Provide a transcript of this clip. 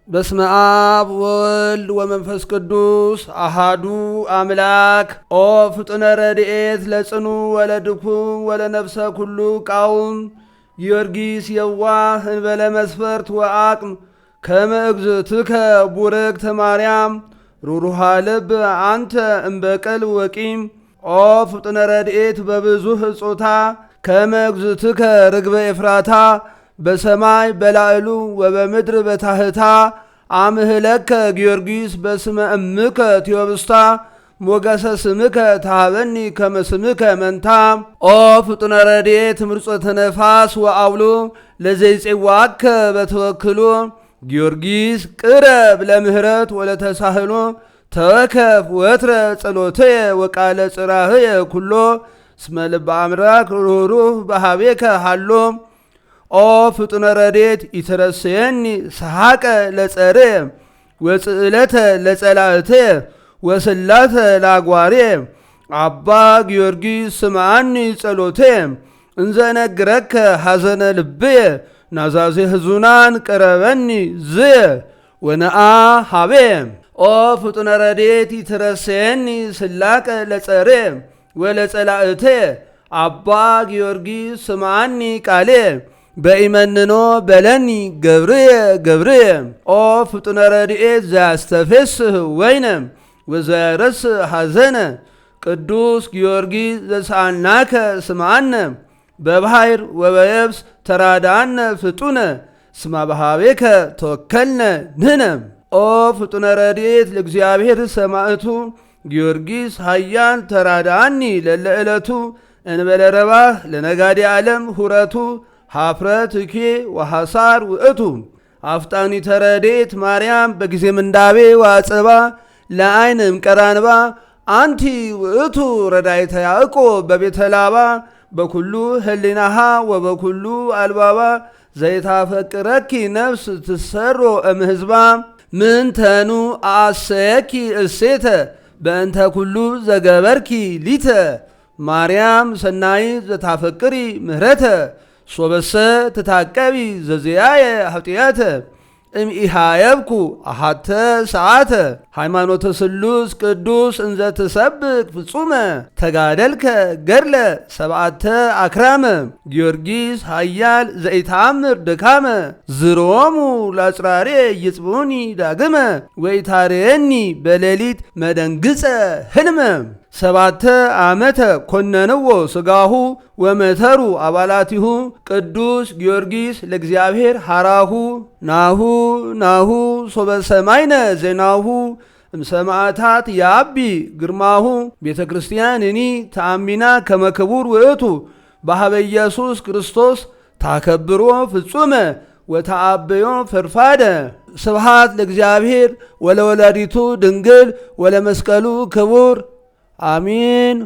በስመ አብ ወወልድ ወመንፈስ ቅዱስ አሃዱ አምላክ። ኦ ፍጡነ ረድኤት ለጽኑ ወለድኩም ወለነፍሰ ኩሉ ቃውም ጊዮርጊስ የዋህ እንበለ መስፈርት ወአቅም ከመ እግዝእትከ ቡርክት ማርያም ሩሩሃ ልብ አንተ እምበቀል ወቂም። ኦ ፍጡነ ረድኤት በብዙህ እጾታ ከመ እግዝእትከ ርግበ ኤፍራታ በሰማይ በላዕሉ ወበምድር በታህታ አምህለከ ጊዮርጊስ በስመ እምከ ቴዎብስታ ሞገሰ ስምከ ታበኒ ከመ ስምከ መንታ። ኦ ፍጡነ ረድኤት ምርጾተ ነፋስ ወአውሎ ለዘይፄዋከ በተወክሎ ጊዮርጊስ ቅረብ ለምህረት ወለተሳህሎ ተወከፍ ወትረ ጸሎትየ ወቃለ ጽራህየ ኩሎ እስመ ልበ አምላክ ሩህሩህ በሃቤከ ሃሎ። ኦ ፍጡነ ረድኤት ኢትረስየኒ ሰሐቀ ለጸርየ ወጽእለተ ለጸላእትየ ወስላተ ላጓርየ አባ ጊዮርጊስ ስምዓኒ ጸሎትየ እንዘነግረከ ሐዘነ ልብየ ናዛዜ ህዙናን ቀረበኒ ዝየ ወነአ ሃቤየ። ኦ ፍጡነ ረድኤት ኢትረስየኒ ስላቀ ለጸርየ ወለጸላእትየ አባ ጊዮርጊስ ስምዓኒ ቃልየ በኢመንኖ በለኒ ገብርየ ገብርየ። ኦ ፍጡነ ረድኤት ዘያስተፌስህ ወይነ ወዘያረስእ ሐዘነ ቅዱስ ጊዮርጊስ ዘሰአልናከ ስምዓነ በባሕር ወበየብስ ተራዳአነ ፍጡነ እስመ በሃቤከ ተወከልነ ንሕነ። ኦ ፍጡነ ረድኤት ለእግዚአብሔር ሰማዕቱ ጊዮርጊስ ኃያል ተራዳአኒ ለለ ዕለቱ እንበለ ረባህ ለነጋዴ ዓለም ሁረቱ ኀፍረት እኬ ወሐሳር ውእቱ። አፍጣኒ ተረድኤት ማርያም በጊዜ ምንዳቤ ዋጸባ ለአይን እምቀራንባ አንቲ ውእቱ ረዳይተ ያዕቆብ በቤተ ላባ በኩሉ ህሊናሃ ወበኩሉ አልባባ ዘይታፈቅረኪ ነፍስ ትሰሮ እምህዝባ ምንተኑ አሰየኪ እሴተ በእንተ ኩሉ ዘገበርኪ ሊተ ማርያም ሰናይ ዘታፈቅሪ ምህረተ ሶበሰ ትታቀቢ ዘዚያየ ኃጢአተ እምኢሃየብኩ አሃተ ሰዓተ ሃይማኖተ ስሉስ ቅዱስ እንዘ ትሰብክ ፍጹመ ተጋደልከ ገድለ ሰብዓተ አክራመ ጊዮርጊስ ኃያል ዘኢተአምር ድካመ ዝሮሙ ለአጽራሬ ይጽቡኒ ዳግመ ወኢታርየኒ በሌሊት መደንግጸ ህልመ ሰባተ ዓመተ ኮነንዎ ሥጋሁ ወመተሩ አባላቲሁ ቅዱስ ጊዮርጊስ ለእግዚአብሔር ሐራሁ ናሁ ናሁ ሶበ ሰማይነ ዜናሁ እምሰማዕታት ያቢ ግርማሁ ቤተ ክርስቲያንኒ ተአሚና ከመክቡር ውእቱ በሃበ ኢየሱስ ክርስቶስ ታከብሮ ፍጹመ ወተአበዮ ፈርፋደ። ስብሃት ለእግዚአብሔር ወለወላዲቱ ድንግል ወለመስቀሉ ክቡር አሚን።